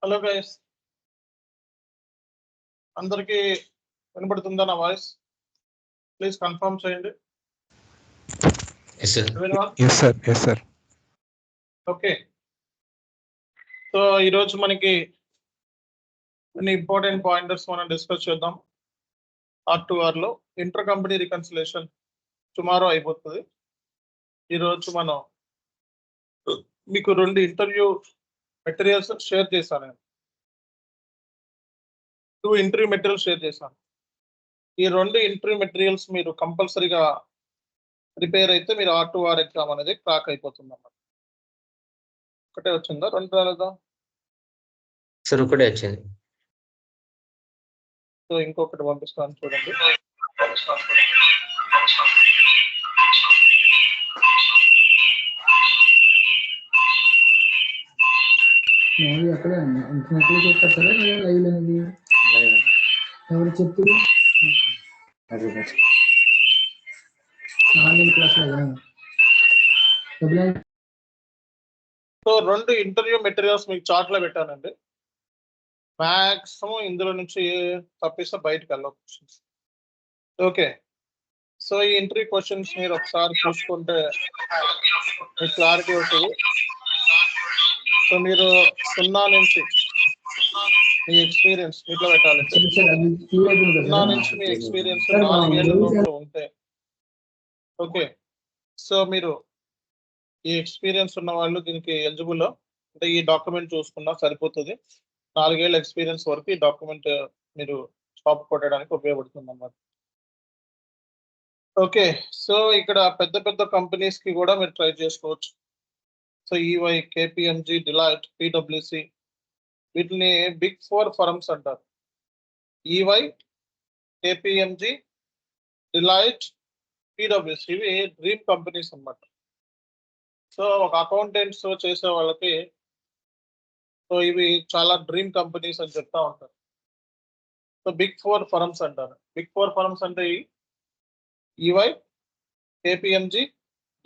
Hello guys, అందరికీ వినపడుతుందా నా వాయిస్? ప్లీజ్ కన్ఫర్మ్ చేయండి. Yes, sir. Everyone? Yes, sir. Yes, sir. Okay. So ఈరోజు మనకి కొన్ని ఇంపార్టెంట్ పాయింటర్స్ మనం డిస్కస్ చేద్దాం. R2R లో ఇంటర్ కంపెనీ రికన్సిలేషన్ టుమారో అయిపోతుంది. ఈరోజు మనం మీకు 2 ఇంటర్వ్యూ మెటీరియల్స్ షేర్ చేశాను. 2 ఇంటర్వ్యూ మెటీరియల్స్ షేర్ చేశాను. ఈ 2 ఇంటర్వ్యూ మెటీరియల్స్ మీరు కంపల్సరీగా ప్రిపేర్ అయితే మీరు R2R ఎగ్జామ్ అనేది క్రాక్ అయిపోతుంది అన్నమాట. ఒకటే వచ్చిందా, 2 రాలేదా? సార్ ఒకటే వచ్చింది. సో ఇంకొకటి పంపిస్తాను చూడండి. అక్కడే ఇంటర్నెట్లో చెప్పారా లైవ్ అనేది ఎవరు చెప్తారు online class so 2 interview materials మీకు చార్ట్ లో పెట్టానండి. మ్యాక్సిమం ఇందులో నుంచి తప్పిస్తే బయటకు వెళ్ళవు క్వశ్చన్స్. ఓకే, సో ఈ ఇంటర్వ్యూ క్వశ్చన్స్ మీరు ఒకసారి చూసుకుంటే మీకు క్లారిటీ వస్తుంది. సో మీరు 0 నుంచి మీ ఎక్స్పీరియన్స్ ఇట్లా పెట్టాలి. 0 నుంచి మీ ఎక్స్పీరియన్స్ 4 ఏళ్ళ లోపల ఉంటే ఓకే. సో మీరు ఈ ఎక్స్పీరియన్స్ ఉన్న వాళ్ళు దీనికి ఎలిజిబుల్, అంటే ఈ డాక్యుమెంట్ చూసుకున్నా సరిపోతుంది. 4 ఏళ్ళ ఎక్స్పీరియన్స్ వరకు ఈ డాక్యుమెంట్ మీరు జాబ్ కొట్టడానికి ఉపయోగపడుతుంది అన్నమాట. ఓకే, సో ఇక్కడ పెద్ద పెద్ద కంపెనీస్ కి కూడా మీరు ట్రై చేసుకోవచ్చు. So EY, KPMG, Deloitte, PwC వీటిని బిగ్ 4 ఫర్మ్స్ అంటారు. EY, KPMG, డిలాయిట్, PwC ఇవి డ్రీమ్ కంపెనీస్ అన్నమాట. సో ఒక అకౌంటెంట్స్ చేసే వాళ్ళకి సో ఇవి చాలా డ్రీమ్ కంపెనీస్ అని చెప్తా ఉంటారు. సో బిగ్ 4 ఫర్మ్స్ అంటారు. బిగ్ 4 ఫర్మ్స్ అంటే EY, KPMG,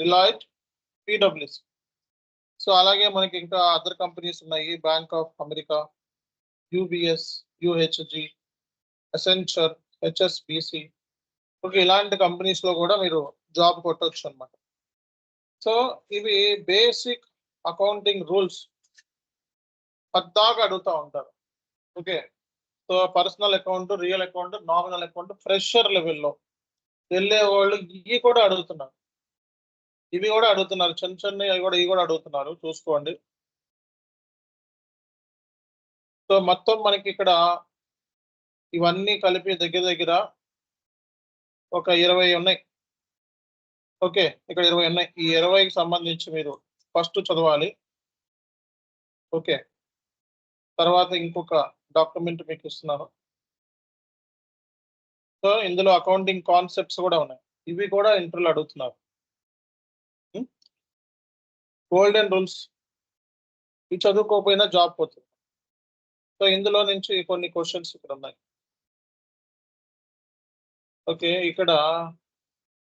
Deloitte, PwC. So అలాగే మనకి ఇంకా అదర్ కంపెనీస్ ఉన్నాయి. Bank of America, UBS, UHG, Accenture, HSBC. Okay, ఇలాంటి కంపెనీస్ లో కూడా మీరు జాబ్ కొట్టవచ్చు అన్నమాట. సో ఇవి బేసిక్ అకౌంటింగ్ రూల్స్ పద్దాకా అడుగుతూ ఉంటారు. Okay, so personal account, real account, nominal account fresher లెవెల్లో వెళ్ళే వాళ్ళు ఇవి కూడా అడుగుతున్నారు. ఇవి కూడా అడుగుతున్నారు, చిన్న చిన్న ఇవి కూడా అడుగుతున్నారు, చూసుకోండి. సో మొత్తం మనకి ఇక్కడ ఇవన్నీ కలిపి దగ్గర దగ్గర ఒక 20 ఉన్నాయి. ఓకే, ఇక్కడ 20 ఉన్నాయి. ఈ 20కి సంబంధించి మీరు ఫస్ట్ చదవాలి. ఓకే, తర్వాత ఇంకొక డాక్యుమెంట్ మీకు ఇస్తున్నాను. సో ఇందులో అకౌంటింగ్ కాన్సెప్ట్స్ కూడా ఉన్నాయి. ఇవి కూడా ఇంటర్వ్యూలో అడుగుతున్నారు. గోల్డెన్ రూల్స్ ఇవి చదువుకోకపోయినా జాబ్ పోతుంది. సో ఇందులో నుంచి కొన్ని క్వశ్చన్స్ ఇక్కడ ఉన్నాయి. ఓకే, ఇక్కడ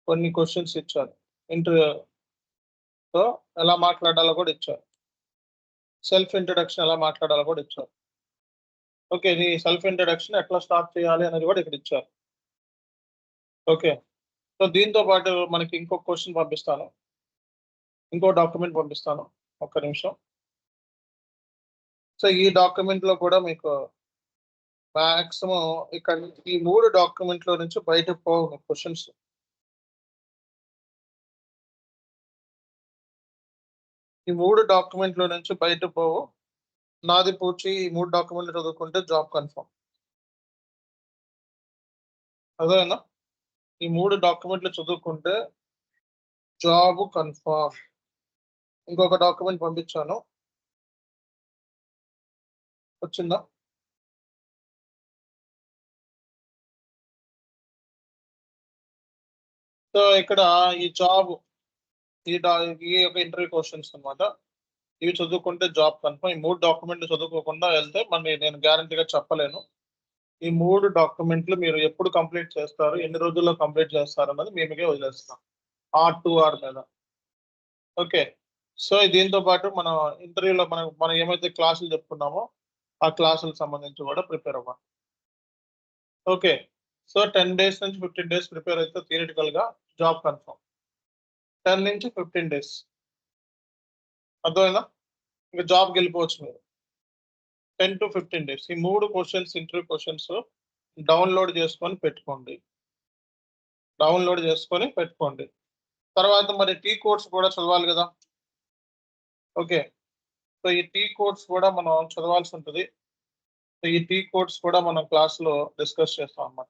కొన్ని క్వశ్చన్స్ ఇచ్చారు. ఇంటర్వ్యూతో ఎలా మాట్లాడాలో కూడా ఇచ్చారు. సెల్ఫ్ ఇంట్రడక్షన్ ఎలా మాట్లాడాలో కూడా ఇచ్చారు. ఓకే, నీ సెల్ఫ్ ఇంట్రడక్షన్ ఎట్లా స్టార్ట్ చేయాలి అనేది కూడా ఇక్కడ ఇచ్చారు. ఓకే, సో దీంతో పాటు మనకి ఇంకొక క్వశ్చన్ పంపిస్తాను, ఇంకో డాక్యుమెంట్ పంపిస్తాను. ఒక్క నిమిషం. సో ఈ డాక్యుమెంట్ లో కూడా మీకు మాక్సిమం ఇక్కడ ఈ 3 డాక్యుమెంట్లో నుంచి బయటకు పోవు క్వశ్చన్స్. ఈ 3 డాక్యుమెంట్లో నుంచి బయటకు పోవు. నాది పూర్తి ఈ 3 డాక్యుమెంట్లు చదువుకుంటే జాబ్ కన్ఫర్మ్. అదేనా? ఈ 3 డాక్యుమెంట్లు చదువుకుంటే జాబ్ కన్ఫర్మ్. ఇంకొక డాక్యుమెంట్ పంపించాను, వచ్చిందా? సో ఇక్కడ ఈ జాబ్ ఈ యొక్క ఇంటర్వ్యూ క్వశ్చన్స్ అన్నమాట. ఇవి చదువుకుంటే జాబ్ కన్ఫర్మ్. ఈ 3 డాక్యుమెంట్లు చదువుకోకుండా వెళ్తే మరి నేను గ్యారంటీగా చెప్పలేను. ఈ 3 డాక్యుమెంట్లు మీరు ఎప్పుడు కంప్లీట్ చేస్తారు, ఎన్ని రోజుల్లో కంప్లీట్ చేస్తారు అన్నది మేముగే వదిలేస్తున్నాం R2R మీద. ఓకే, సో దీంతో పాటు మన ఇంటర్వ్యూలో మనం ఏమైతే క్లాసులు చెప్పుకున్నామో ఆ క్లాసులకు సంబంధించి కూడా ప్రిపేర్ అవ్వాలి. ఓకే, సో 10 days నుంచి 15 days ప్రిపేర్ అయితే థియరిటికల్ గా జాబ్ కన్ఫర్మ్. 10 నుంచి 15 days అర్థమైందా? ఇంకా జాబ్కి వెళ్ళిపోవచ్చు మీరు. 10 to 15 days ఈ 3 క్వశ్చన్స్, ఇంటర్వ్యూ క్వశ్చన్స్ డౌన్లోడ్ చేసుకొని పెట్టుకోండి. తర్వాత మరి టీ కోడ్స్ కూడా చదవాలి కదా. ఓకే, సో ఈ టీ కోడ్స్ కూడా మనం చదవాల్సి ఉంటుంది. సో ఈ టీ కోడ్స్ కూడా మనం క్లాస్లో డిస్కస్ చేస్తాం అన్నమాట.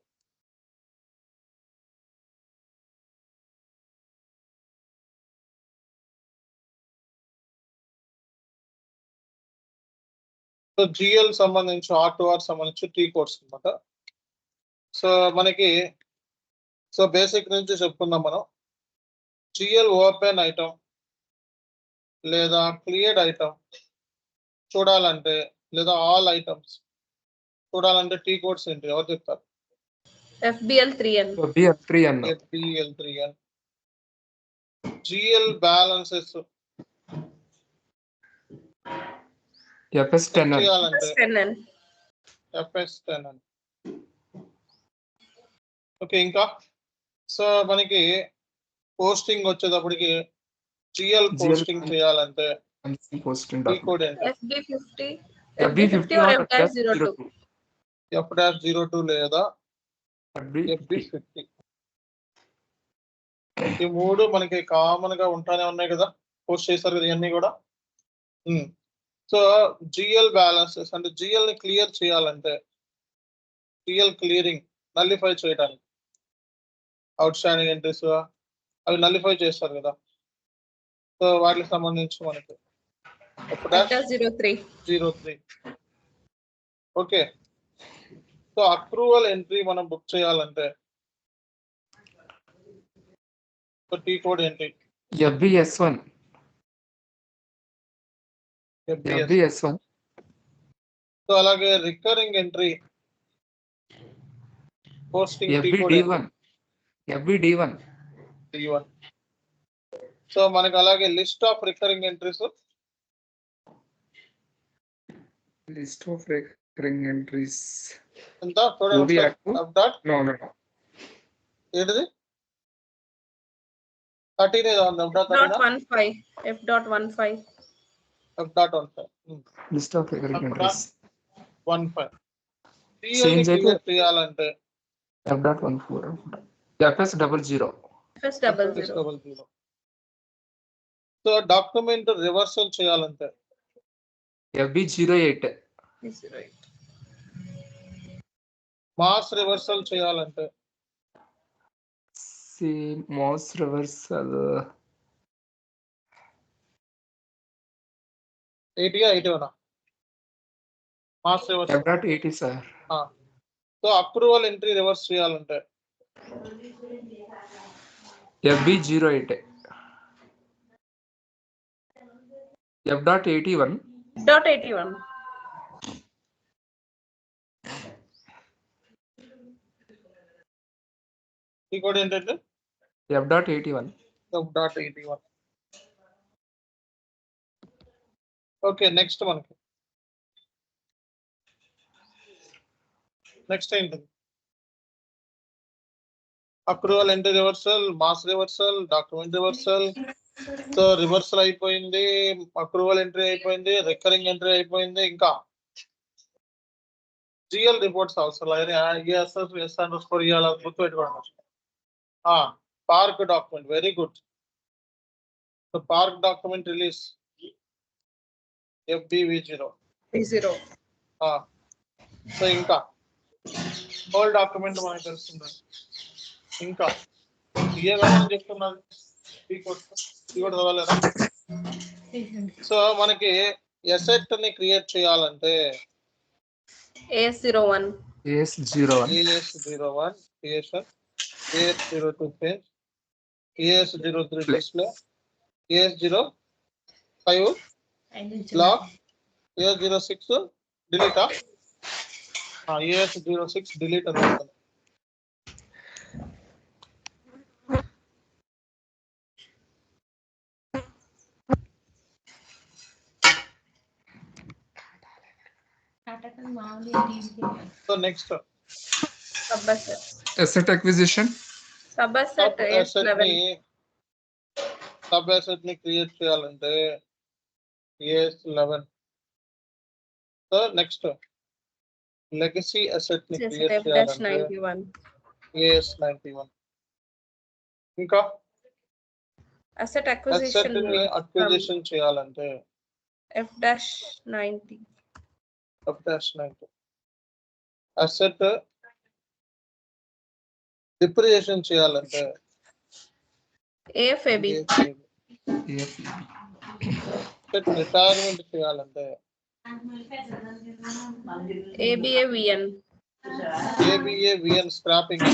సో జిఎల్ సంబంధించి R2R సంబంధించి టీ కోడ్స్ అనమాట. సో మనకి బేసిక్ నుంచి చెప్పుకుందాం మనం. జిఎల్ ఓపెన్ ఐటమ్ లేదా క్లియర్డ్ ఐటమ్ చూడాలంటే, లేదా ఆల్ ఐటమ్స్ చూడాలంటే టీ కోడ్స్ ఏంటి ఎవరు చెప్తారు? FBL3N. FBL3N. జిఎల్ బ్యాలెన్సెస్ చేయాలంటే FS10N. ఓకే, ఇంకా సో మనకి పోస్టింగ్ వచ్చేటప్పటికి జిఎల్ పోస్టింగ్ చేయాలంటే టీ కోడ్ ఏంటి? FB50 or F-02. F-02 లేదా FB50. ఈ 3 మనకి కామన్ గా ఉంటానే ఉన్నాయి కదా, పోస్ట్ చేస్తారు కదా ఇవన్నీ కూడా. సో జిఎల్ బ్యాలెన్సెస్ అంటే జిఎల్ ని క్లియర్ చేయాలంటే, జిఎల్ క్లియరింగ్ నల్లిఫై చేయడానికి అవుట్ స్టాండింగ్ ఎంట్రీస్ అవి నల్లిఫై చేస్తారు కదా. సో వాటికి సంబంధించి మనకి F-03. Okay, so approval entry మనం బుక్ చేయాలంటే సో టీ కోడ్ ఏంటి? FBS1. సో అలాగే recurring entry posting T code FBD1. D1. So మనకి అలాగే లిస్ట్ ఆఫ్ రికరింగ్ ఎంట్రీస్ ఎంత చూడండి. ఏంటిది 13 ఏదో ఉంది. F.15. List of recurring entries. 15 clear చేయాలంటే F.14. FS00. So document reversal చేయాలంటే FB08. మాస్ రివర్సల్ చేయాలంటే Mass reversal. 80 mass reversal F.80 sir. So approval entry reverse చేయాలంటే FB08. F.81. ఈ కోడ్ ఏంటంటే F.81. ఓకే, నెక్స్ట్ మనకి నెక్స్ట్ ఏంటి? Approval entry reversal, mass reversal, document reversal. So reversal అయిపోయింది, approval entry అయిపోయింది, recurring entry అయిపోయింది. ఇంకా జిఎల్ రిపోర్ట్స్ అవసరం గుర్తుపెట్టుకోండి. Park document, very good. So park document release FBV0. So ఇంకా హోల్ డాక్యుమెంట్ మనకి తెలుస్తుంది. ఇంకా ఏమైనా చెప్తున్నారు చదవలేదా? సో మనకి ఎసెట్ ని క్రియేట్ చేయాలంటే AS01 creation, AS02 change, AS03 display, AS05 lock, AS06 delete. AS06 delete అని ఉంటుంది. So next, Subasset. Asset acquisition. Subasset sub asset AS11. ని క్రియేట్ చేయాలంటే AS11. So next legacy asset ని క్రియేట్ చేయాలంటే F-91. AS91. ఇంకా Asset asset acquisition. ని acquisition చేయాలంటే F-90. F-90. Asset depreciation చేయాలంటే AFAB. AFAB. అసెట్ రిటైర్మెంట్ చేయాలంటే ABAVN. ABAVN scrapping.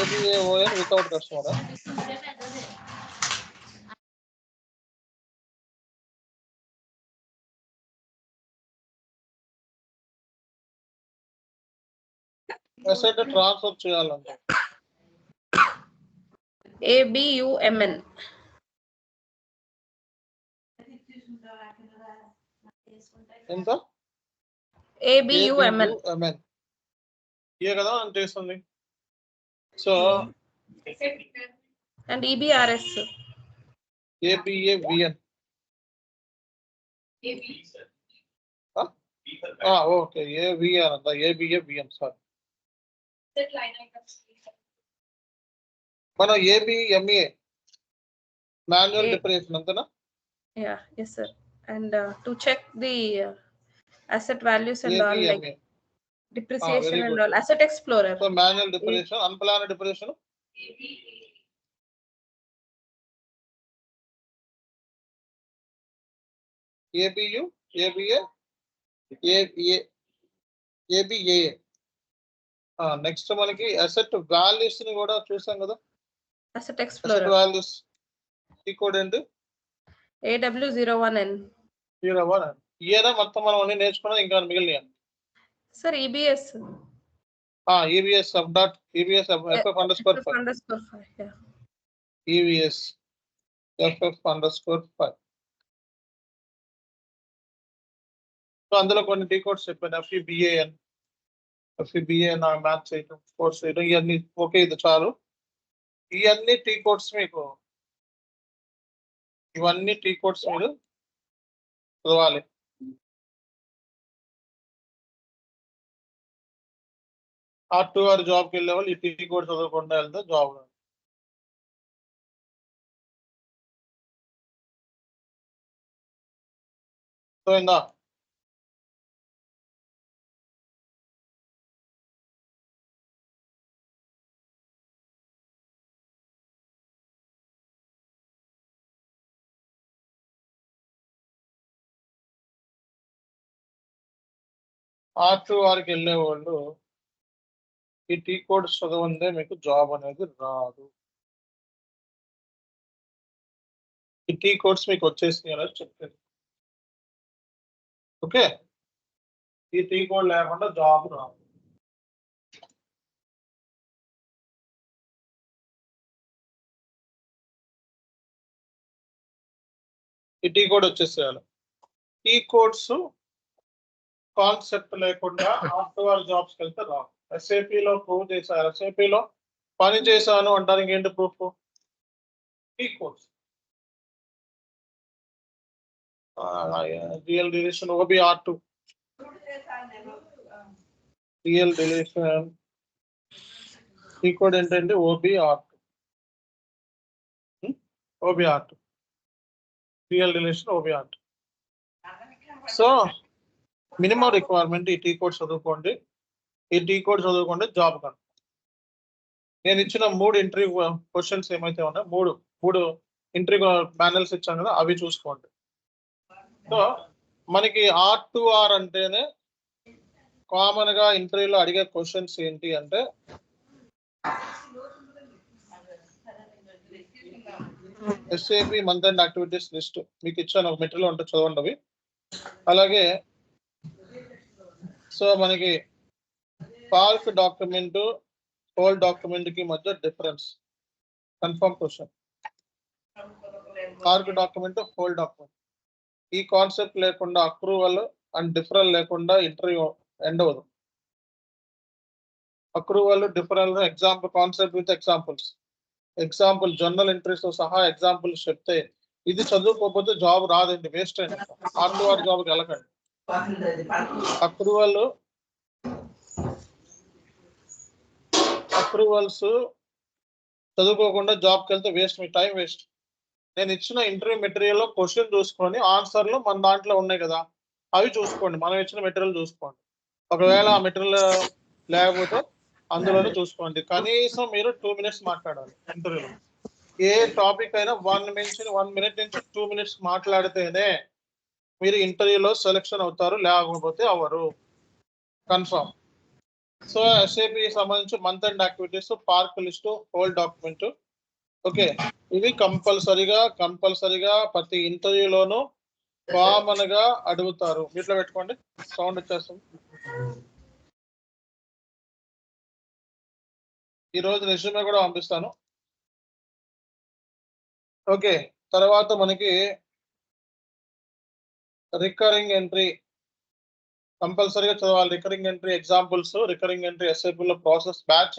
ABAON without customer. Asset transfer చేయాలంటే ABUMN. ఎంత ABUMN. ABUMN. ఇయే కదా అని చేస్తుంది. So And EBRS. ABAVN. Okay AVN అంత ABAVN సారీ. మన ABMA మాన్యువల్ డిప్రిసియేషన్ అంతేనా? Yeah, yes, sir. And to check the asset values and all, like ABMA. depreciation very and good. all. Asset Explorer. So manual depreciation, unplanned depreciation ABU, ABA, ABA. Next మనకి asset values ని కూడా చూసాం కదా. Asset asset Explorer. Values ఈ code ఏంటి? AW01N. 01. ఇయేనా మొత్తం మనం అన్ని నేర్చుకున్నాం, ఇంకా మిగిలిన Sir, EBS. EBS sub dot EBS FF_5. _5. Yeah. EBS FF_5. So అందులో కొన్ని టీ కోడ్స్ చెప్పాను. FEBAN మ్యాథ్స్ చేయటం, కోర్స్ చేయటం, ఇవన్నీ ఓకే. ఇది చాలు. ఇవన్నీ టీ కోడ్స్ మీకు, ఇవన్నీ టీ కోడ్స్ మీరు చదవాలి. R2R జాబ్కి వెళ్ళే వాళ్ళు ఈ టీ కోడ్ చదవకుండా వెళ్తే జాబ్. సో ఇందా R2Rకి వెళ్ళే వాళ్ళు ఈ టీ కోడ్ చదవందే మీకు జాబ్ అనేది రాదు. ఈ టీ కోడ్స్ మీకు వచ్చేసినాయి అనేది చెప్పారు. ఓకే, ఈ టీ కోడ్ లేకుండా జాబ్ రాదు. ఈ టీ కోడ్ వచ్చేసేయాలి. టీ కోడ్స్ కాన్సెప్ట్ లేకుండా R2R జాబ్స్కి వెళ్తే రాదు. SAPలో ప్రూవ్ చేశారు, SAPలో పని చేశాను అంటానికి ఏంటి proof? T codes. Real deletion OBR2, real deletion T code ఏంటంటే OBR2, real deletion OBR2. So minimum requirement ఈ టీ కోడ్ చదువుకోండి. ఈ టీ కోడ్ చదువుకోండి జాబ్ కను. నేను ఇచ్చిన 3 ఇంటర్వ్యూ క్వశ్చన్స్ ఏమైతే ఉన్నాయో, మూడు ఇంటర్వ్యూ ప్యానల్స్ ఇచ్చాను కదా, అవి చూసుకోండి. సో మనకి R2R అంటేనే కామన్ గా ఇంటర్వ్యూలో అడిగే క్వశ్చన్స్ ఏంటి అంటే, SAP month and activities list మీకు ఇచ్చాను, ఒక మెటీరియల్ ఉంటే చదవండి అవి. అలాగే సో మనకి పార్క్ డాక్యుమెంట్, హోల్ డాక్యుమెంట్ కి మధ్య difference confirm question. Park document, whole document ఈ కాన్సెప్ట్ లేకుండా అక్రూవల్ అండ్ డిఫరల్ లేకుండా ఇంటర్వ్యూ ఎండ్ అవ్వదు. Accrual డిఫరల్ example concept with examples, example journal entries తో సహా ఎగ్జాంపుల్స్ చెప్తే ఇది చదువుకోకపోతే జాబ్ రాదండి, వేస్ట్ అండి. ఆర్ జాబ్కి వెళ్ళకండి. అక్రూవల్స్ చదువుకోకుండా జాబ్కి వెళ్తే వేస్ట్, మీ టైం వేస్ట్. నేను ఇచ్చిన ఇంటర్వ్యూ మెటీరియల్లో క్వశ్చన్ చూసుకొని ఆన్సర్లు మన దాంట్లో ఉన్నాయి కదా అవి చూసుకోండి, మనం ఇచ్చిన మెటీరియల్ చూసుకోండి. ఒకవేళ ఆ మెటీరియల్ లేకపోతే అందులోనే చూసుకోండి. కనీసం మీరు 2 minutes మాట్లాడాలి ఇంటర్వ్యూలో. ఏ టాపిక్ అయినా 1 minute నుంచి 2 minutes మాట్లాడితేనే మీరు ఇంటర్వ్యూలో సెలెక్షన్ అవుతారు, లేకపోతే అవ్వరు, కన్ఫర్మ్. సో SAP సంబంధించి month end activities, park list, whole document. Okay, ఇవి కంపల్సరిగా ప్రతి ఇంటర్వ్యూలోనూ కామన్ గా అడుగుతారు. వీటిలో పెట్టుకోండి, సౌండ్ వచ్చేస్తుంది. ఈ రోజు రెజ్యూమే కూడా పంపిస్తాను. ఓకే, తర్వాత మనకి రికరింగ్ ఎంట్రీ కంపల్సరీగా చదవాలి. Recurring entry examples, recurring entry SAP లో process, batch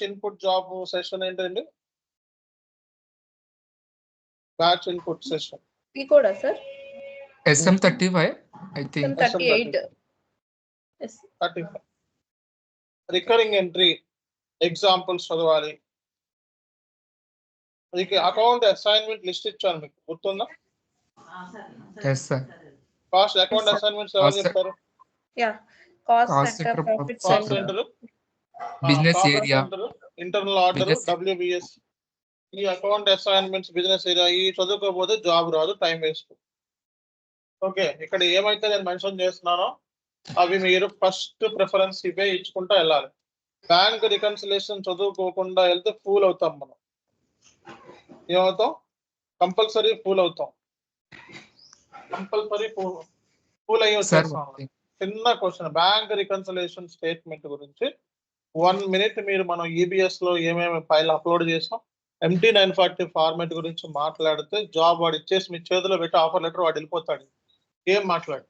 input job session ఏంటండి? బ్యాచ్ ఇన్పుట్ సెషన్ ఈ కూడా sir SM35 I think. 38. Yes. 35. Recurring entry examples చదవాలి. మీకు అకౌంట్ అసైన్మెంట్ లిస్ట్ ఇచ్చాను, మీకు గుర్తుందా? Yes sir. Cost account Yes, sir. Assignments ఎవరు Cost- చెప్తారు? Yeah. Cost Cost center, center, profit cost center. Centre, Business area. Internal order, Business- WBS, ఈ account assignments, business area, ఈ చదువుకోకపోతే job రాదు, time waste. Okay, ఇక్కడ ఏమైతే నేను mention చేస్తున్నానో అవి మీరు ఫస్ట్ ప్రిఫరెన్స్ ఇవే ఇచ్చుకుంటూ వెళ్ళాలి. బ్యాంక్ రికన్సిలేషన్ చదువుకోకుండా వెళ్తే ఫూల్ అవుతాం మనం. ఏమవుతాం? కంపల్సరీ ఫూల్ అవుతాం, కంపల్సరీ ఫూల్ అయ్యి Sir, వచ్చేస్తాం. చిన్న క్వశ్చన్, బ్యాంక్ రికన్సిలేషన్ స్టేట్మెంట్ గురించి 1 minute మీరు మనం EBS లో ఏమేమి ఫైల్ అప్లోడ్ చేసాం, MT940 ఫార్మాట్ గురించి మాట్లాడితే జాబ్ వాడు ఇచ్చేసి మీ చేతిలో పెట్టి ఆఫర్ లెటర్ వాడు వెళ్ళిపోతాడు. ఏం మాట్లాడు?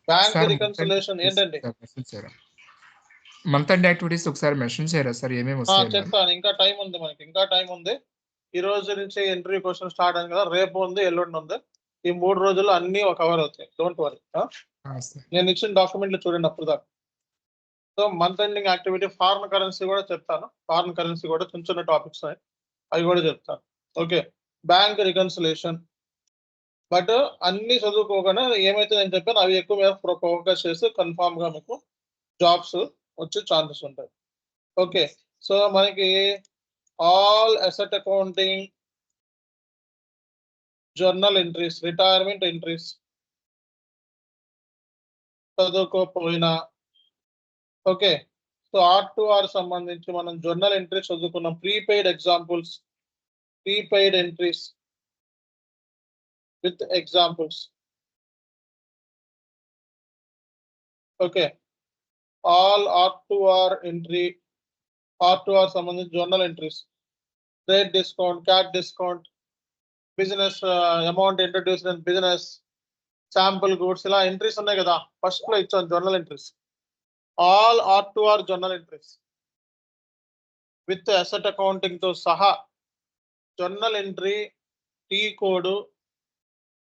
బ్యాంక్ రికన్సిలేషన్ ఏంటండి? మంత్ ఎండ్ యాక్టివిటీస్ ఒకసారి మెన్షన్ చేయరా సార్, ఏమేమి వస్తాయి? చెప్తాను, ఇంకా టైం ఉంది మనకి, ఇంకా టైం ఉంది. ఈ రోజు నుంచి ఇంటర్వ్యూ క్వశ్చన్ స్టార్ట్ అయింది కదా, రేపు ఉంది, ఎల్లుండి ఉంది. ఈ 3 రోజుల్లో అన్ని కవర్ అవుతాయి, డోంట్ వరీ. నేను ఇచ్చిన డాక్యుమెంట్లు చూడండి అప్పుడు దాకా. So month ending activity, foreign currency కూడా చెప్తాను. ఫారిన్ కరెన్సీ కూడా చిన్న చిన్న టాపిక్స్ అవి కూడా చెప్తాను. Okay, bank reconciliation. బట్ అన్ని చదువుకోకుండా ఏమైతే నేను చెప్పాను అవి ఎక్కువ మీద ఫోకస్ చేసి కన్ఫామ్ గా మీకు జాబ్స్ వచ్చే ఛాన్సెస్ ఉంటాయి. ఓకే, సో మనకి all asset accounting, journal entries, retirement entries చదువుకోపోయినా ఓకే. సో R2R సంబంధించి మనం జర్నల్ ఎంట్రీస్ చదువుకున్నాం. Prepaid examples, prepaid entries with examples. Okay, all R2R entry, R2R సంబంధించి journal entries, trade discount, cash discount, business amount introduce in business, sample goods, ఇలా entries ఉన్నాయి కదా, first లో ఇచ్చాను journal entries. All R2R journal entries with asset accounting తో సహా journal entry, T code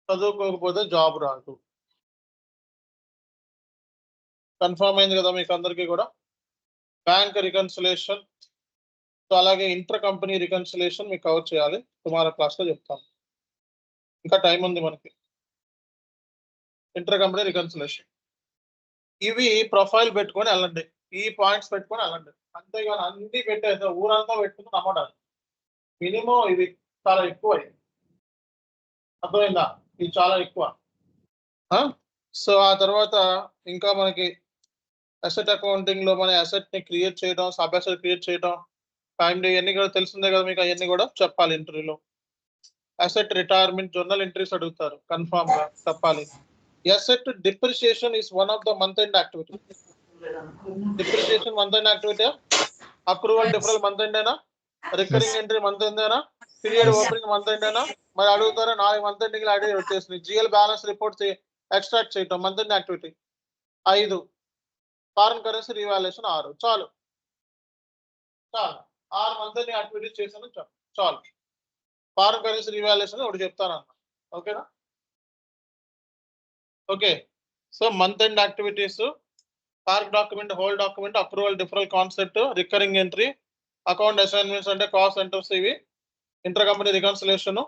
చదువుకోకపోతే job రాదు. Confirm అయింది కదా మీకు అందరికీ కూడా? బ్యాంక్ రికన్సిలేషన్, సో అలాగే ఇంటర్ కంపెనీ రికన్సిలేషన్ మీకు కవర్ చేయాలి, టుమారో క్లాస్ లో చెప్తాను. ఇంకా టైం ఉంది మనకి. ఇంటర్ కంపెనీ రికన్సిలేషన్ ఇవి ప్రొఫైల్ పెట్టుకొని వెళ్ళండి, ఈ పాయింట్స్ పెట్టుకొని వెళ్ళండి. అంతేగాని అన్ని పెట్టేస్తే ఊరంతా పెట్టుకుని నమ్మటాలి. మినిమం ఇది చాలా ఎక్కువ, అర్థమైందా? ఇది చాలా ఎక్కువ. సో ఆ తర్వాత ఇంకా మనకి అసెట్ అకౌంటింగ్ లో మన అసెట్ ని క్రియేట్ చేయడం, సబ్ అసెట్ క్రియేట్ చేయడం, టైం డే ఇవన్నీ కూడా తెలిసిందే కదా మీకు, అవన్నీ కూడా చెప్పాలి ఇంటర్వ్యూలో. అసెట్ రిటైర్మెంట్ జర్నల్ ఎంట్రీస్ అడుగుతారు, కన్ఫామ్ గా చెప్పాలి. Asset depreciation is one of the month end activity. Depreciation month end activity, accrual deferral month ఎండేనా? రికరింగ్ ఎంట్రీ మంత్ ఎంతేనా, పీరియడ్ ఓపెనింగ్ మంత్ ఎంతేనా, మరి అడుగుతారా 4 మంత్ ఎండింగ్ అడిగి వచ్చేసింది. జిఎల్ బ్యాలెన్స్ రిపోర్ట్ ఎక్స్ట్రాక్ట్ చేయటం month end activity 5, foreign currency revaluation 6. చాలు 6 month end activities చేశాను చాలు. ఫారెన్ కరెన్సీ రీవాల్యుయేషన్ ఒకటి చెప్తాను అన్న. ఓకేనా? Okay. So month end activities, park document, whole document, approval, డిఫరల్ concept, recurring entry, account assignments అంటే cost centres, ఇవి inter company reconciliation.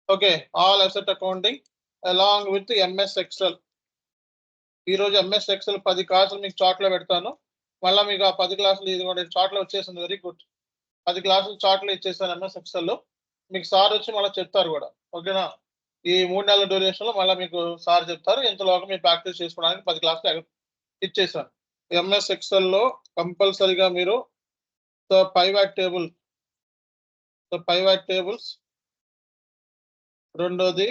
Okay, all asset accounting along with MS Excel. ఈరోజు MS Excel 10 క్లాసులు మీకు చాట్లో పెడతాను. మళ్ళీ మీకు ఆ 10 క్లాసులు ఇది కూడా చాట్లో వచ్చేసింది. Very good. 10 క్లాసులు చాట్లో ఇచ్చేసాను ఎంఎస్ ఎక్సెల్లో. మీకు సార్ వచ్చి మళ్ళీ చెప్తారు కూడా. ఓకేనా? ఈ 3 నెలల డ్యూరేషన్ లో మళ్ళీ మీకు సార్ చెప్తారు. ఇంతలోగా మీరు ప్రాక్టీస్ చేసుకోవడానికి 10 క్లాసులు ఇచ్చేసాను. ఎంఎస్ ఎక్సెల్ లో కంపల్సరీగా మీరు పైవాట్ టేబుల్స్, రెండోది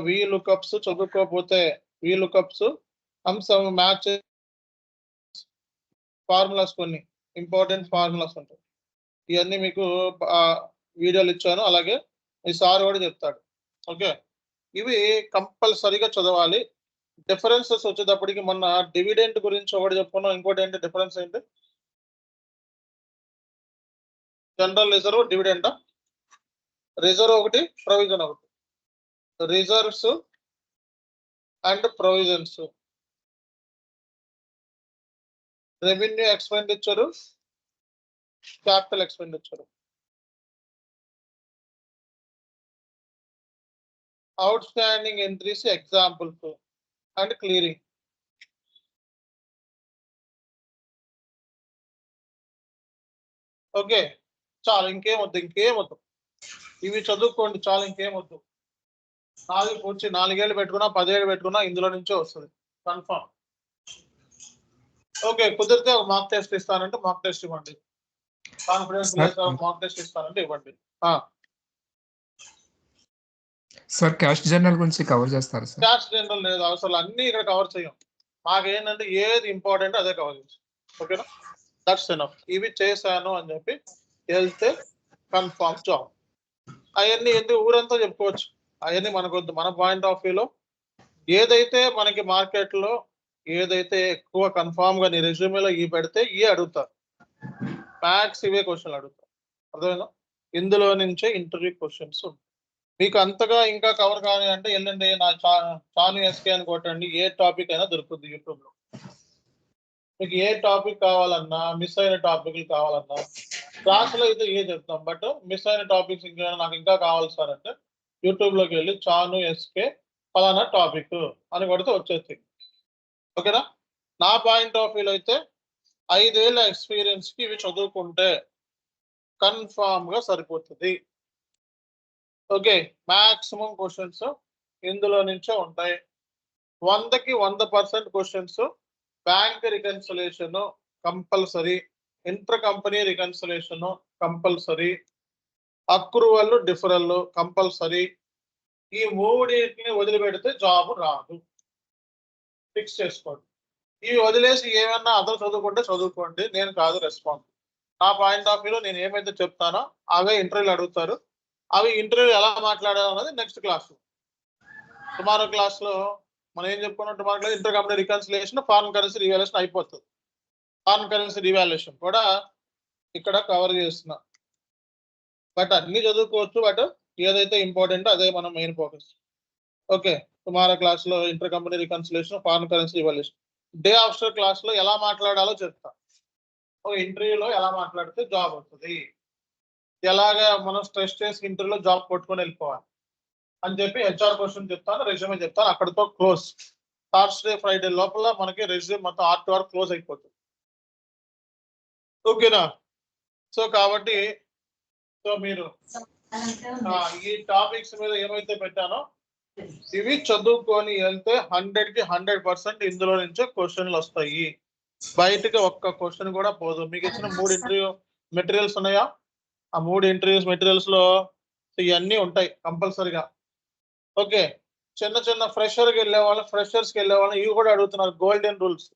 వి లుకప్స్ చదువుకోకపోతే వి లుకప్స్, మ్యాచ్ ఫార్ములాస్, కొన్ని ఇంపార్టెంట్ ఫార్ములాస్ ఉంటాయి. ఇవన్నీ మీకు వీడియోలు ఇచ్చాను. అలాగే మీ సార్ కూడా చెప్తాడు. ఓకే, ఇవి కంపల్సరీగా చదవాలి. డిఫరెన్సెస్ వచ్చేటప్పటికి మొన్న డివిడెంట్ గురించి ఒకటి చెప్పుకున్నాం. ఇంకోటి ఏంటి డిఫరెన్స్ ఏంటి? General reserve, dividend. రిజర్వ్ ఒకటి, ప్రొవిజన్ ఒకటి. Reserves and provisions, revenue expenditure, capital expenditure, out standing entries examples and clearing. Okay, చాలు. ఇంకేం వద్దు. ఇవి చదువుకోండి చాలు, ఇంకేం వద్దు. 4 ఏళ్ళు పెట్టుకున్నా 10 ఏళ్ళు పెట్టుకున్నా ఇందులో నుంచే వస్తుంది కన్ఫర్మ్. ఓకే, కుదిరితే ఒక మాక్ టెస్ట్ ఇస్తానంటే మాక్ టెస్ట్ ఇవ్వండి. కాన్ఫిడెన్స్ లేదు, మాక్ టెస్ట్ ఇస్తానంటే ఇవ్వండి. సార్ క్యాష్ జర్నల్ గురించి కవర్ చేస్తారు సార్? క్యాష్ జనరల్ లేదు అవసరం, అన్ని ఇక్కడ కవర్ చేయం. మాకేంటంటే ఏది ఇంపార్టెంట్ అదే కవర్ చేస్తాం. ఓకేనా? That's enough. ఇవి చేశాను అని చెప్పి వెళ్తే కన్ఫర్మ్ జాబ్. అవన్నీ ఎందుకు ఊరంతా చెప్పుకోవచ్చు, అవన్నీ మనకొద్దు. మన పాయింట్ ఆఫ్ వ్యూలో ఏదైతే మనకి మార్కెట్లో ఏదైతే ఎక్కువ కన్ఫామ్ గా నీ రెజ్యూమేలో ఈ పెడితే ఈ అడుగుతారు. మ్యాథ్స్ ఇవే క్వశ్చన్లు అడుగుతారు. అర్థమైనా? ఇందులో నుంచే ఇంటర్వ్యూ క్వశ్చన్స్ ఉంటాయి. మీకు అంతగా ఇంకా కవర్ కాని అంటే ఏంటంటే నా చాను ఎస్కే అని కొట్టండి, ఏ టాపిక్ అయినా దొరుకుతుంది యూట్యూబ్ లో. మీకు ఏ టాపిక్ కావాలన్నా, మిస్ అయిన టాపిక్లు కావాలన్నా, క్లాసులో అయితే ఏ చెప్తాం, బట్ మిస్ అయిన టాపిక్స్ ఇంకా నాకు ఇంకా కావాలి సార్ అంటే యూట్యూబ్ లోకి వెళ్ళి చాను ఎస్కే ఫలానా టాపిక్ అని కొడితే వచ్చేస్తుంది. ఓకేనా? నా పాయింట్ ఆఫ్ వ్యూలో అయితే 5 ఏళ్ళ ఎక్స్పీరియన్స్ కి ఇవి చదువుకుంటే కన్ఫామ్ గా సరిపోతుంది. ఓకే, మాక్సిమం క్వశ్చన్స్ ఇందులో నుంచే ఉంటాయి. 100కి 100% questions bank reconciliation compulsory, inter company reconciliation compulsory, accrual, డిఫరల్ compulsory. ఈ 3 వదిలిపెడితే జాబ్ రాదు. ఫిక్స్ చేసుకోండి. ఇవి వదిలేసి ఏమన్నా అదర్ చదువుకోండి, నేను కాదు రెస్పాన్స్. నా పాయింట్ ఆఫ్ వ్యూలో నేను ఏమైతే చెప్తానో అవే ఇంటర్వ్యూలు అడుగుతారు. అవి ఇంటర్వ్యూ ఎలా మాట్లాడాలన్నది నెక్స్ట్ క్లాస్. టుమారో క్లాస్ లో మనం ఏం చెప్పుకున్నాం, tomorrow class inter company reconciliation, foreign currency revaluation అయిపోతుంది. ఫారెన్ కరెన్సీ రివాల్యుయేషన్ కూడా ఇక్కడ కవర్ చేస్తున్నా. బట్ అన్ని చదువుకోవచ్చు, బట్ ఏదైతే ఇంపార్టెంట్ అదే మనం main focus. Okay, tomorrow class లో inter company reconciliation, foreign currency revaluation. Day after class లో ఎలా మాట్లాడాలో చెప్తా. ఒక ఇంటర్వ్యూలో ఎలా మాట్లాడితే జాబ్ వస్తుంది, ఎలాగా మనం స్ట్రెస్ చేసి ఇంటర్వ్యూలో జాబ్ కొట్టుకొని వెళ్ళిపోవాలి అని చెప్పి హెచ్ఆర్ క్వశ్చన్ చెప్తాను, రెజ్యూమే చెప్తాను. అక్కడితో క్లోజ్. థర్స్డే ఫ్రైడే లోపల మనకి రెజ్యూమ్ మొత్తం R2R క్లోజ్ అయిపోతుంది. ఓకేనా? సో కాబట్టి మీరు ఈ టాపిక్స్ మీద ఏమైతే పెట్టానో ఇవి చదువుకొని వెళ్తే 100కి 100% ఇందులో నుంచే క్వశ్చన్లు వస్తాయి. బయటకి ఒక్క క్వశ్చన్ కూడా పోదు. మీకు ఇచ్చిన 3 ఇంటర్వ్యూ మెటీరియల్స్ ఉన్నాయా? ఆ 3 ఇంటర్వ్యూస్ మెటీరియల్స్ లో ఇవన్నీ ఉంటాయి కంపల్సరీగా. ఓకే, చిన్న ఫ్రెషర్స్కి వెళ్ళే వాళ్ళని ఇవి కూడా అడుగుతున్నారు. Golden rules,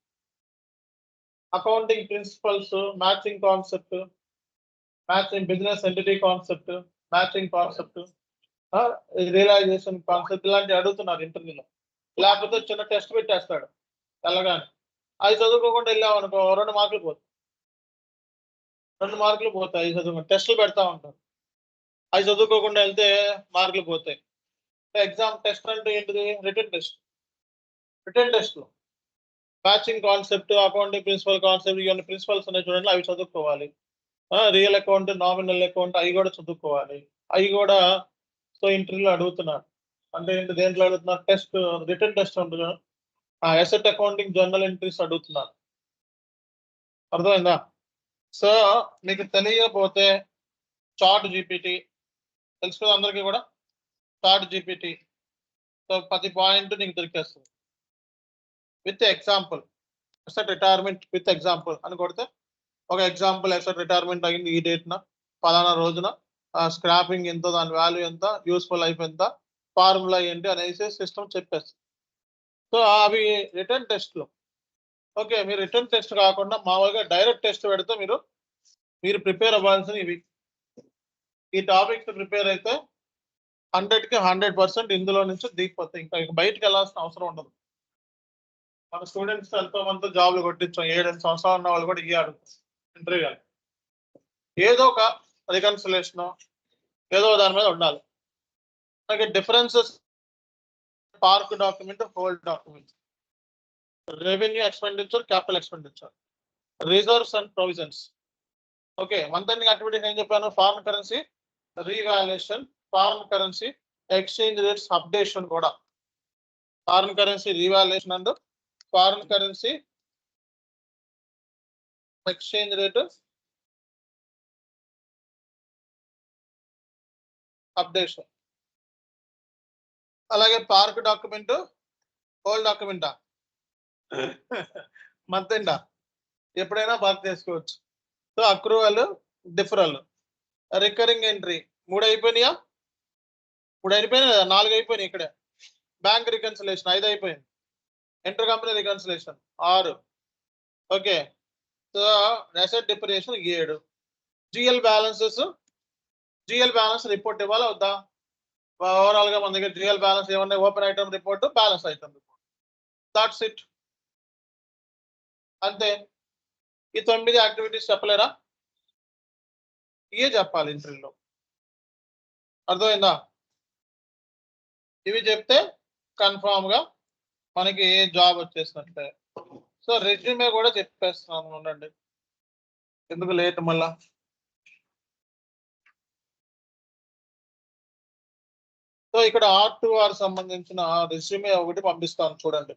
accounting principles, matching concept, matching business entity concept, matching concept, realisation concept ఇలాంటివి అడుగుతున్నారు ఇంటర్వ్యూలో. లేకపోతే చిన్న టెస్ట్ పెట్టేస్తాడు తెల్లగానే. అది చదువుకోకుండా వెళ్ళాం అనుకో 2 మార్కులు పోతాయి. 2 మార్కులు పోతాయి. అది చదువుకో టెస్టులు పెడతా ఉంటారు. అది చదువుకోకుండా వెళ్తే మార్కులు పోతాయి. ఎగ్జామ్ టెస్ట్ అంటే ఏంటిది? Return test. రిటర్న్ టెస్ట్లో matching concept, accounting principle concept, ఇవన్నీ ప్రిన్సిపల్స్ ఉన్నాయి చూడండి, అవి చదువుకోవాలి. రియల్ అకౌంట్, నామినల్ అకౌంట్ అవి కూడా చదువుకోవాలి. అవి కూడా సో ఇంటర్వ్యూలో అడుగుతున్నారు. అంటే ఏంటి, దేంట్లో అడుగుతున్నారు? టెస్ట్, రిటర్న్ టెస్ట్ ఉంటుంది. అసెట్ అకౌంటింగ్ జర్నల్ ఎంట్రీస్ అడుగుతున్నారు. అర్థమైందా? సో మీకు తెలియకపోతే చాట్ జీపీటీ తెలుసు కదా అందరికీ కూడా. చాట్ జీపీటీ సో 10 పాయింట్ నీకు దొరికేస్తుంది. With example asset retirement with example అని కొడితే ఒక ఎగ్జాంపుల్ అసెట్ రిటైర్మెంట్ అయింది ఈ డేట్న పలానా రోజున, స్క్రాపింగ్ ఎంత, దాని వాల్యూ ఎంత, యూస్ఫుల్ లైఫ్ ఎంత, ఫార్ములా ఏంటి అనేసి సిస్టమ్ చెప్పేస్తుంది. సో అవి రిటర్న్ టెస్ట్లు. ఓకే, మీరు రిటర్న్ టెస్ట్ కాకుండా మామూలుగా డైరెక్ట్ టెస్ట్ పెడితే మీరు ప్రిపేర్ అవ్వాల్సిన ఇవి. ఈ టాపిక్స్ ప్రిపేర్ అయితే 100కి 100% ఇందులో నుంచి దిగిపోతాయి. ఇంకా బయటకు వెళ్ళాల్సిన అవసరం ఉండదు. మన స్టూడెంట్స్ ఎంతో మంది జాబ్లు కొట్టించాం. 7 సంవత్సరాలు ఉన్న వాళ్ళు కూడా ఇవి అడుగుతారు ఇంటర్వ్యూ. ఏదో ఒక రికన్సిలేషన్ ఏదో దాని మీద ఉండాలి. అలాగే differences park document, hold document, revenue expenditure, capital expenditure, reserves and provisions. Okay, month ending activities ఏం చెప్పాను? Foreign currency revaluation, foreign currency exchange rates updation కూడా. Foreign currency revaluation and foreign currency exchange rate updation. అలాగే park document, hold డాక్యుమెంటా, month ఎండా ఎప్పుడైనా park చేసుకోవచ్చు. So accrual, deferral, recurring entry 3 అయిపోయినాయా? 3 అయిపోయినాయి కదా, 4 అయిపోయినాయి ఇక్కడే. బ్యాంక్ రికన్సిలేషన్ 5 అయిపోయింది. Inter company reconciliation 6. Okay, so asset depreciation 7. GL balance report ఇవ్వాలా వద్దా? ఓవరాల్ గా మన దగ్గర జిఎల్ బ్యాలెన్స్ ఏమన్నా? Open item report, balance item report. That's it. అంతే. ఈ 9 యాక్టివిటీస్ చెప్పలేరా? ఇవే చెప్పాలి ఇంటర్వ్యూలో. అర్థమైందా? ఇవి చెప్తే కన్ఫామ్ గా మనకి జాబ్ వచ్చేసినట్లే. సో రెజ్యూమే కూడా చెప్పేస్తున్నాను, ఉండండి, ఎందుకు లేట్ మళ్ళా. సో ఇక్కడ R2R సంబంధించిన రెజ్యూమే ఒకటి పంపిస్తాను చూడండి.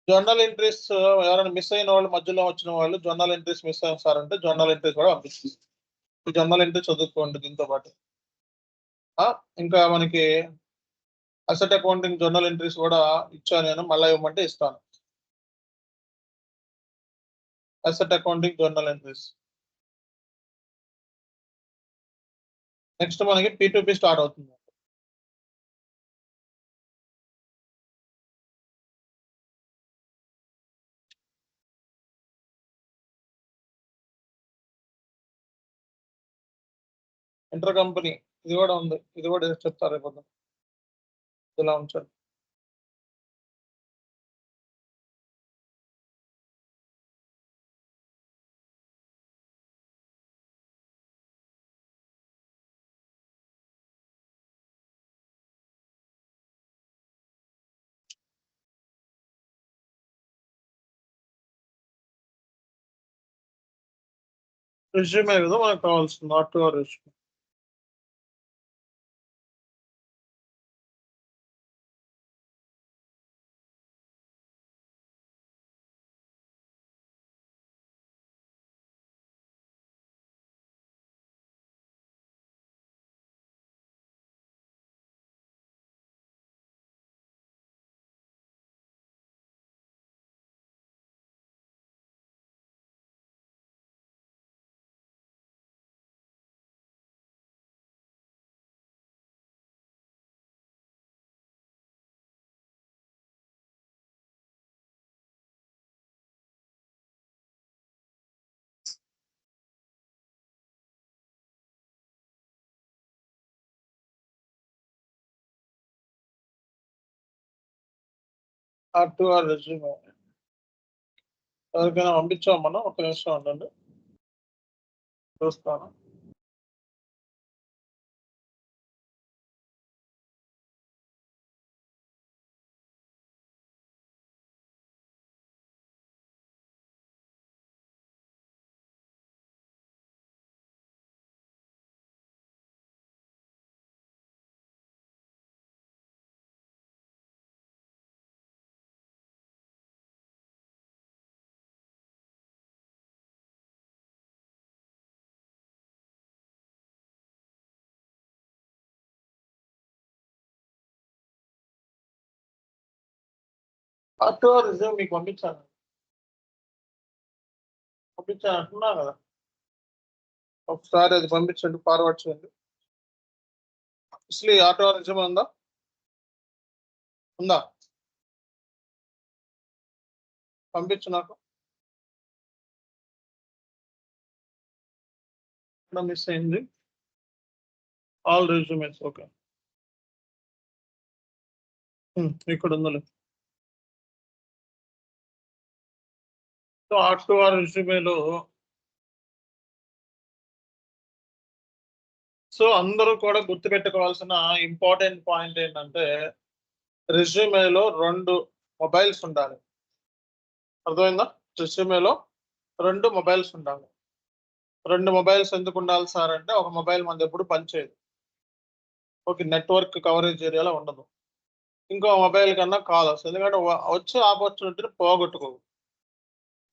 జర్నల్ ఎంట్రీస్ ఎవరైనా మిస్ అయిన వాళ్ళు, మధ్యలో వచ్చిన వాళ్ళు జర్నల్ ఎంట్రీస్ మిస్ అయిన సార్ అంటే జర్నల్ ఎంట్రీస్ కూడా పంపిస్తుంది. ఈ జర్నల్ ఎంట్రీ చదువుకోండి దీంతో పాటు. ఇంకా మనకి అసెట్ అకౌంటింగ్ జర్నల్ ఎంట్రీస్ కూడా ఇచ్చాను నేను, మళ్ళీ ఇవ్వమంటే ఇస్తాను. Asset accounting journal entries. Next మనకి P2P స్టార్ట్ అవుతుంది. ఇంటర్ కంపెనీ ఇది కూడా ఉంది, ఇది కూడా చెప్తారు రేపు. ఇలా ఉంచండి. రెజ్యూమే కదా మనకు కావాల్సింది, R2R రెజ్యూమే. R2R రెజ్యూమే ఎవరికైనా పంపించాం మనం, ఒక నిమిషం ఉండండి చూస్తాను. R2R రెజ్యూమ్ మీకు పంపించాను అంటున్నా కదా, ఒకసారి అది పంపించండి, ఫార్వర్డ్ చేయండి. అసలు R2R రెజ్యూమ్ ఉందా పంపించు నాకు. మిస్ అయింది. ఆల్ రెజ్యూమేస్ ఓకే, ఇక్కడ ఉందలే. సో R2R రెజ్యూమేలో సో అందరూ కూడా గుర్తుపెట్టుకోవాల్సిన ఇంపార్టెంట్ పాయింట్ ఏంటంటే రెజ్యూమేలో 2 మొబైల్స్ ఉండాలి. అర్థమైందా? రెజ్యూమేలో 2 మొబైల్స్ ఉండాలి. 2 మొబైల్స్ ఎందుకు ఉండాలి సార్ అంటే, ఒక మొబైల్ మనది ఎప్పుడు పనిచేయదు, ఓకే, నెట్వర్క్ కవరేజ్ ఏరియాలో ఉండదు. ఇంకో మొబైల్ కన్నా కాల్ వస్తుంది, ఎందుకంటే వచ్చే ఆపర్చునిటీని పోగొట్టుకోవు.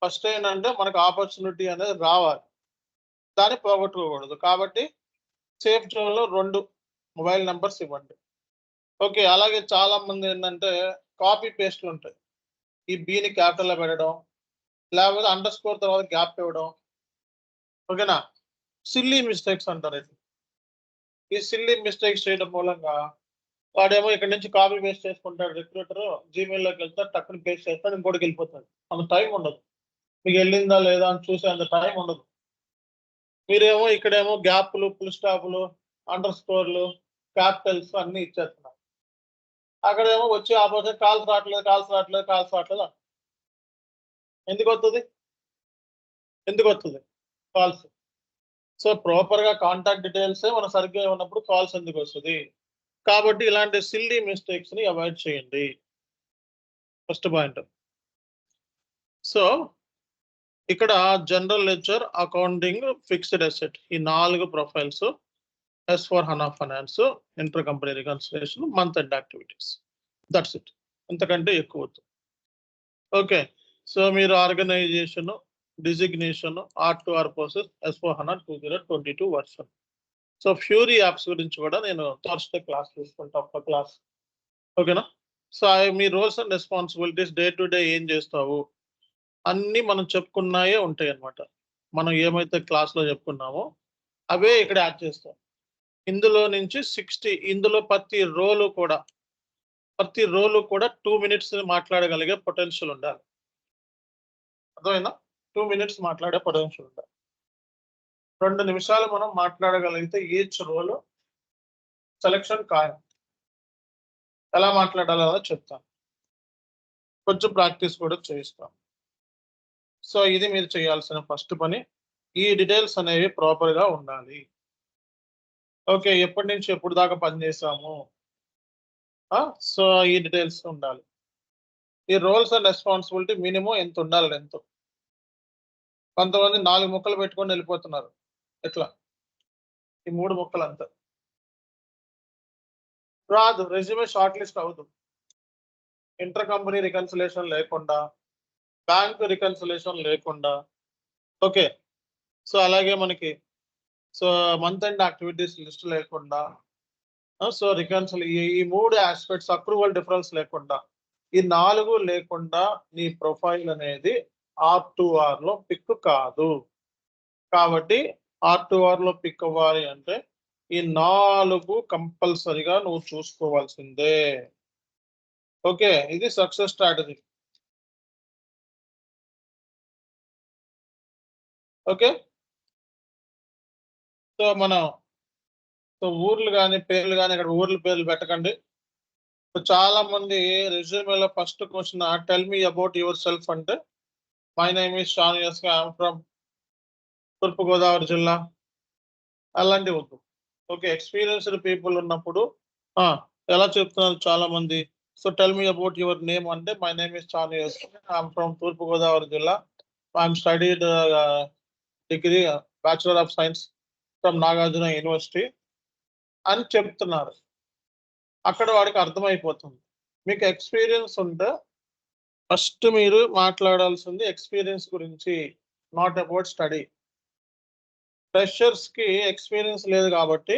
ఫస్ట్ ఏంటంటే మనకు ఆపర్చునిటీ అనేది రావాలి, దాన్ని పోగొట్టుకోకూడదు. కాబట్టి సేఫ్ జోన్లో 2 మొబైల్ నెంబర్స్ ఇవ్వండి. ఓకే, అలాగే చాలా మంది ఏంటంటే కాపీ పేస్ట్లు ఉంటాయి. ఈ బీని క్యాపిటల్లో పెట్టడం, లేకపోతే అండర్స్కోర్ తర్వాత గ్యాప్ ఇవ్వడం, ఓకేనా, సిల్లీ మిస్టేక్స్ అంటారు. ఈ సిల్లీ మిస్టేక్స్ చేయడం మూలంగా వాడేమో ఇక్కడ నుంచి కాపీ పేస్ట్ చేసుకుంటాడు, రిక్రూటర్ జీమెయిల్లోకి వెళ్తాడు, టక్కుని పేస్ట్ చేస్తాడు, ఇంకోటికి వెళ్ళిపోతాడు. అంత టైం ఉండదు, మీకు వెళ్ళిందా లేదా అని చూసే అంత టైం ఉండదు. మీరేమో ఇక్కడేమో గ్యాప్లు, ఫుల్ స్టాప్లు, అండర్ స్కోర్లు, క్యాపిటల్స్ అన్ని ఇచ్చేస్తున్నారు. అక్కడేమో వచ్చి ఆపోజిట్ కాల్స్ రావట్లేదు. ఎందుకు వస్తుంది కాల్స్? సో ప్రాపర్గా కాంటాక్ట్ డీటెయిల్సే మనం సరిగ్గా ఉన్నప్పుడు కాల్స్ ఎందుకు వస్తుంది? కాబట్టి ఇలాంటి సిల్లీ మిస్టేక్స్ని అవాయిడ్ చేయండి, ఫస్ట్ పాయింట్. సో ఇక్కడ general ledger, accounting, fixed asset, ఈ 4 profiles S/4HANA finance, inter company reconciliation, month end activities, that's it. అంతకంటే ఎక్కువ వద్దు. ఓకే, సో మీరు organisation, designation, R2R process, S/4HANA 2022 version. So Fiori apps గురించి కూడా నేను థర్స్డే క్లాస్ తీసుకుంటా, ఒక క్లాస్, ఓకేనా. సో మీ roles and responsibilities, day to day ఏం చేస్తావు అన్నీ మనం చెప్పుకున్నాయే ఉంటాయి అన్నమాట. మనం ఏమైతే క్లాస్లో చెప్పుకున్నామో అవే ఇక్కడ యాడ్ చేస్తాం. ఇందులో నుంచి 60, ఇందులో ప్రతి రోలు కూడా 2 minutes మాట్లాడగలిగే పొటెన్షియల్ ఉండాలి. అర్థమైందా? 2 minutes మాట్లాడే పొటెన్షియల్ ఉండాలి. 2 నిమిషాలు మనం మాట్లాడగలిగితే ఈచ్ రోలు సెలక్షన్ ఖాయం. ఎలా మాట్లాడాలో చెప్తాను, కొంచెం ప్రాక్టీస్ కూడా చేయిస్తాం. సో ఇది మీరు చేయాల్సిన ఫస్ట్ పని. ఈ డీటెయిల్స్ అనేవి ప్రాపర్గా ఉండాలి. ఓకే, ఎప్పటి నుంచి ఎప్పుడు దాకా పనిచేసాము, సో ఈ డీటెయిల్స్ ఉండాలి. ఈ రోల్స్ అండ్ రెస్పాన్సిబిలిటీ మినిమం ఎంత ఉండాలి, ఎంత. కొంతమంది 4 ముక్కలు పెట్టుకొని వెళ్ళిపోతున్నారు, ఎట్లా? ఈ 3 ముక్కలు అంతా రాదు, రెజ్యూమే షార్ట్ లిస్ట్ అవ్వదు. ఇంటర్ కంపెనీ రికన్సిలేషన్ లేకుండా, బ్యాంక్ రికన్సిలేషన్ లేకుండా, ఓకే, సో అలాగే మనకి so month end activities list లేకుండా, సో ఈ 3 ఆస్పెక్ట్స్, అప్రూవల్ డిఫరెన్స్ లేకుండా, ఈ 4 లేకుండా నీ ప్రొఫైల్ అనేది R2R లో పిక్ కాదు. కాబట్టి R2R లో పిక్ అవ్వాలి అంటే ఈ 4 కంపల్సరిగా నువ్వు చూసుకోవాల్సిందే. ఓకే, ఇది సక్సెస్ స్ట్రాటజీ. ఓకే, సో మనం ఊర్లు కానీ పేర్లు కానీ, ఇక్కడ ఊర్ల పేర్లు పెట్టకండి. సో చాలా మంది రెజ్యూమేలో first question tell me about yourself అంటే మై నేమ్ ఈస్ షాన్ యస్గా ఐఎమ్ ఫ్రమ్ తూర్పుగోదావరి జిల్లా అలాంటివి వద్దు. ఓకే, ఎక్స్పీరియన్స్డ్ పీపుల్ ఉన్నప్పుడు ఎలా చెప్తున్నారు చాలా మంది. So tell me about your name అంటే మై నేమ్ ఈస్ షాన్ యస్గా ఐఎమ్ ఫ్రమ్ తూర్పుగోదావరి జిల్లా I'm studied degree bachelor of science from Nagarjuna university అని చెప్తున్నారు. అక్కడ వాడికి అర్థమైపోతుంది. మీకు ఎక్స్పీరియన్స్ ఉంటే ఫస్ట్ మీరు మాట్లాడాల్సింది ఎక్స్పీరియన్స్ గురించి, నాట్ అబౌట్ స్టడీ. ఫ్రెషర్స్కి ఎక్స్పీరియన్స్ లేదు కాబట్టి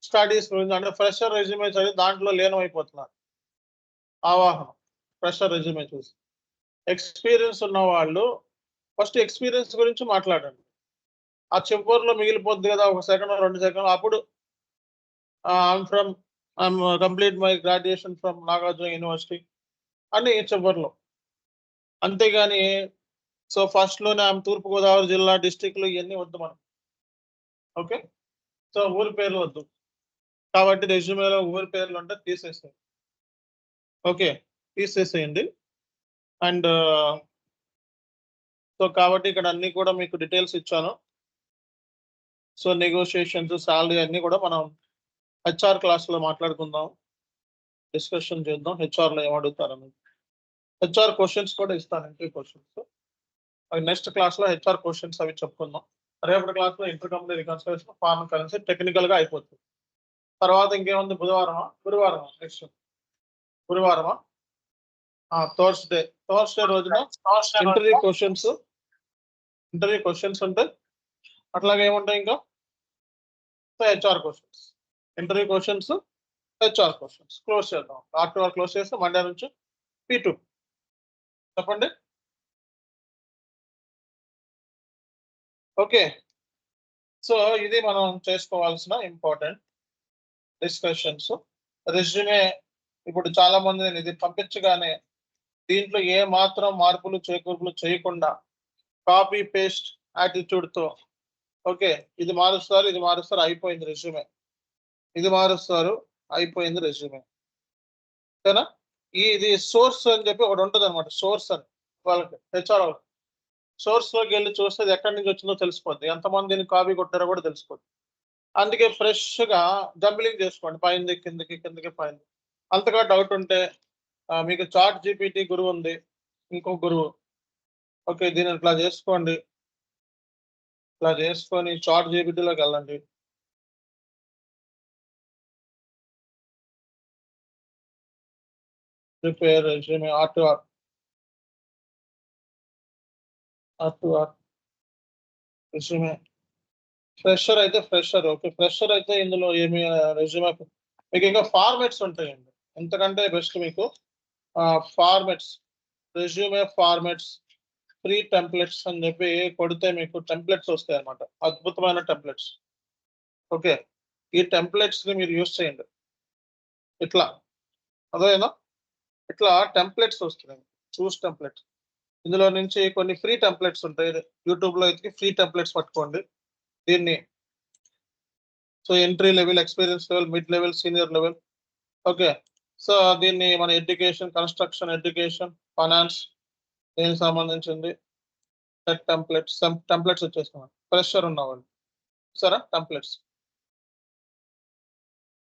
స్టడీస్ గురించి అంటే ఫ్రెషర్ రెజ్యూమే చదివి దాంట్లో లీనమైపోతున్నారు. ఆవాహనం ఫ్రెషర్ రెజ్యూమే చూసి. ఎక్స్పీరియన్స్ ఉన్న వాళ్ళు ఫస్ట్ ఎక్స్పీరియన్స్ గురించి మాట్లాడండి. ఆ చివరిలో మిగిలిపోద్ది కదా 1 సెకండ్ 2 సెకండ్, అప్పుడు I'm complete my graduation from Nagarjuna university అని చివరిలో. అంతేగాని సో ఫస్ట్లోనే ఐఎమ్ తూర్పుగోదావరి జిల్లా డిస్టిక్లు ఇవన్నీ వద్దు మనం. ఓకే, సో ఊరి పేర్లు వద్దు కాబట్టి రెజ్యూమేలో ఊరి పేర్లు ఉంటే తీసేసేయండి. ఓకే, తీసేసేయండి. అండ్ సో కాబట్టి ఇక్కడ అన్ని కూడా మీకు డీటెయిల్స్ ఇచ్చాను. సో నెగోషియేషన్స్, శాలరీ అన్ని కూడా మనం హెచ్ఆర్ క్లాస్లో మాట్లాడుకుందాం, డిస్కషన్ చేద్దాం. హెచ్ఆర్లో ఏమడుగుతారని హెచ్ఆర్ క్వశ్చన్స్ కూడా ఇస్తాను, ఇంటర్వ్యూ క్వశ్చన్స్. అవి నెక్స్ట్ క్లాస్లో హెచ్ఆర్ క్వశ్చన్స్ అవి చెప్పుకుందాం. రేపటి క్లాస్లో inter company reconciliation, formal currency టెక్నికల్గా అయిపోతుంది. తర్వాత ఇంకేముంది, గురువారమా నెక్స్ట్ గురువారమా థర్స్డే రోజున ఇంటర్వ్యూ క్వశ్చన్స్ ఉంటాయి. అట్లాగే ఏముంటాయి ఇంకా HR questions, interview questions, HR questions. Close చేద్దాం. R2R క్లోజ్ చేస్తే మండే నుంచి P2 చెప్పండి. ఓకే, సో ఇది మనం చేసుకోవాల్సిన ఇంపార్టెంట్ డిస్కషన్స్. రెజ్యూమే ఇప్పుడు చాలా మంది నేను ఇది పంపించగానే దీంట్లో ఏ మాత్రం మార్పులు చేకూర్పులు చేయకుండా కాపీ పేస్ట్ యాటిట్యూడ్తో ఓకే ఇది మారుస్తారు, ఇది మారుస్తారు, అయిపోయింది రెజ్యూమే, ఇది మారుస్తారు, అయిపోయింది రెజ్యూమే. ఓకేనా? ఇది సోర్స్ అని చెప్పి ఒకటి ఉంటుంది అనమాట. సోర్స్ అని వాళ్ళకి హెచ్ఆర్ వాళ్ళకి సోర్స్లోకి వెళ్ళి చూస్తే అది ఎక్కడి నుంచి వచ్చిందో తెలిసిపోద్ది, ఎంతమందిని కాపీ కొట్టారో కూడా తెలిసిపోద్ది. అందుకే ఫ్రెష్గా జంబ్లింగ్ చేసుకోండి, పైంది కిందకి, కిందకి పైంది. అంతగా డౌట్ ఉంటే మీకు చాట్ జీపీటీ గురువు ఉంది, ఇంకో గురువు. ఓకే, దీన్ని ఇట్లా చేసుకోండి, ఇట్లా చేసుకొని చాట్ జీపీటీలోకి వెళ్ళండి. Prepare resume R2R resume. Fresher అయితే ఫ్రెషర్. ఓకే, ఫ్రెషర్ అయితే ఇందులో ఏమి రెజ్యూమే మీకు ఇంకా ఫార్మాట్స్ ఉంటాయండి. ఎంతకంటే బెస్ట్ మీకు formats, resume formats, free templates అని చెప్పి కొడితే మీకు టెంప్లెట్స్ వస్తాయి అన్నమాట, అద్భుతమైన టెంప్లెట్స్. ఓకే, ఈ టెంప్లెట్స్ని మీరు యూజ్ చేయండి. ఇట్లా అదేనా, ఇట్లా టెంప్లెట్స్ వస్తున్నాయి, చూస్ టెంప్లెట్స్. ఇందులో నుంచి కొన్ని ఫ్రీ టెంప్లెట్స్ ఉంటాయి. యూట్యూబ్లో అయితే ఫ్రీ టెంప్లెట్స్ పట్టుకోండి దీన్ని. So entry level, experience level, mid level, senior level. Okay, so దీన్ని మన ఎడ్యుకేషన్, కన్స్ట్రక్షన్, ఎడ్యుకేషన్, ఫైనాన్స్, దీనికి సంబంధించింది టెంప్లెట్స్ వచ్చేస్తున్నాయి. ప్రెషర్ ఉన్నవాళ్ళు సరే టెంప్లెట్స్.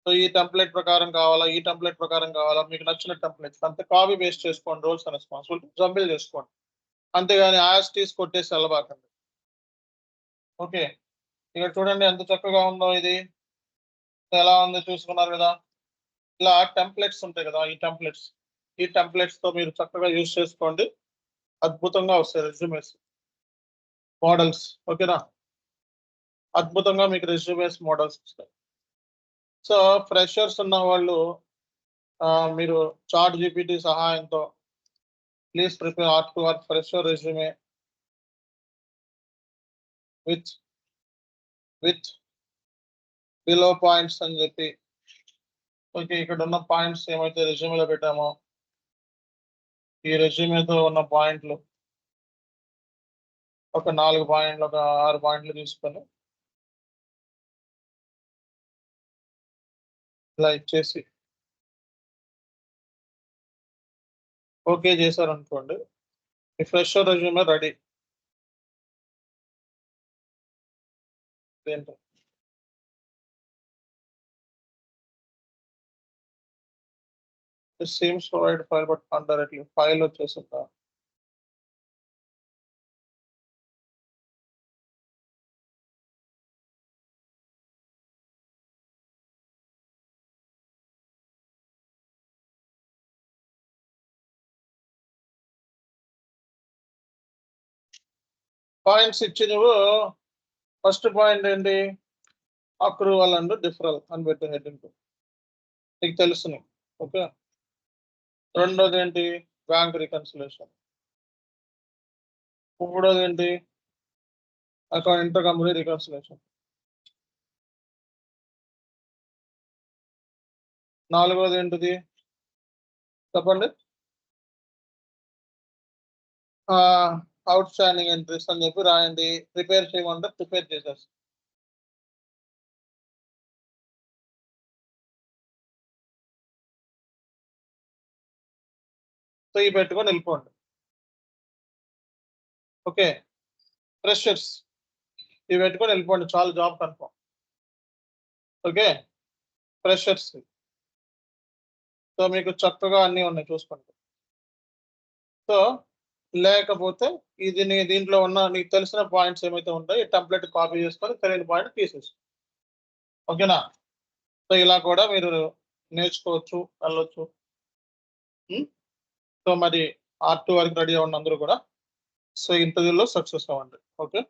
సో ఈ టెంప్లెట్ ప్రకారం కావాలా, ఈ టెంప్లెట్ ప్రకారం కావాలా, మీకు నచ్చిన టెంప్లెట్స్ అంతే కాపీ పేస్ట్ చేసుకోండి, రోల్స్ అండ్ రెస్పాన్సిబిలిటీ జంబిల్ చేసుకోండి. అంతేగాని యాస్టీస్ కొట్టేసి వెళ్ళబాకండి. ఓకే, ఇక్కడ చూడండి ఎంత చక్కగా ఉందో, ఇది ఎలా ఉందో చూసుకున్నారు కదా. ఇలా టెంప్లెట్స్ ఉంటాయి కదా, ఈ టెంప్లెట్స్ తో మీరు చక్కగా యూజ్ చేసుకోండి, అద్భుతంగా వస్తాయి రెజ్యూమేస్ మోడల్స్. ఓకేనా, అద్భుతంగా మీకు రెజ్యూమేస్ మోడల్స్ వస్తాయి. సో ఫ్రెషర్స్ ఉన్న వాళ్ళు మీరు చాట్ జీపీటీ సహాయంతో please prepare R2R fresher resume with below points అని చెప్పి. ఓకే, ఇక్కడ ఉన్న పాయింట్స్ ఏమైతే రెజ్యూమేలో పెట్టామో ఈ రెజ్యూమేతో ఉన్న పాయింట్లు ఒక 4 పాయింట్లు, ఒక 6 పాయింట్లు తీసుకొని ఇలా ఇచ్చేసి ఓకే చేశారు అనుకోండి, మీ ఫ్రెష్ రెజ్యూమే రెడీ. ఏంటో same provide file but not directly file వచ్చేసిందా? పాయింట్స్ ఇచ్చి నువ్వు ఫస్ట్ పాయింట్ ఏంటి, అక్రూవల్ అండ్ డిఫరల్ అని పెట్టే హెడ్డింగ్ నీకు తెలుసు. ఓకే, రెండోది ఏంటి, బ్యాంక్ రికన్సిలేషన్. మూడోది ఏంటి, అకౌంట్ ఇంటర్ కంపెనీ రికన్సిలేషన్. నాలుగోది ఏంటిది చెప్పండి, అవుట్ స్టాండింగ్ ఎంట్రీస్ అని చెప్పి రాయండి. ప్రిపేర్ చేయమంటే ప్రిపేర్ చేసేస్తాం. సో ఇవి పెట్టుకొని వెళ్ళిపోండి. ఓకే, ఫ్రెషర్స్ ఇవి పెట్టుకొని వెళ్ళిపోండి, చాలు, job confirm. Okay, freshers. So మీకు చక్కగా అన్నీ ఉన్నాయి చూసుకోండి. సో లేకపోతే ఇది దీంట్లో ఉన్న నీకు తెలిసిన పాయింట్స్ ఏమైతే ఉంటాయో ఈ టెంప్లెట్ కాపీ చేసుకొని తెలియని పాయింట్ తీసేసి, ఓకేనా? సో ఇలా కూడా మీరు నేర్చుకోవచ్చు, వెళ్ళొచ్చు. సో మరి R2 వరకు రెడీ అవ్వండి అందరూ కూడా. సో ఇంటర్వ్యూలో సక్సెస్ అవ్వండి. ఓకే.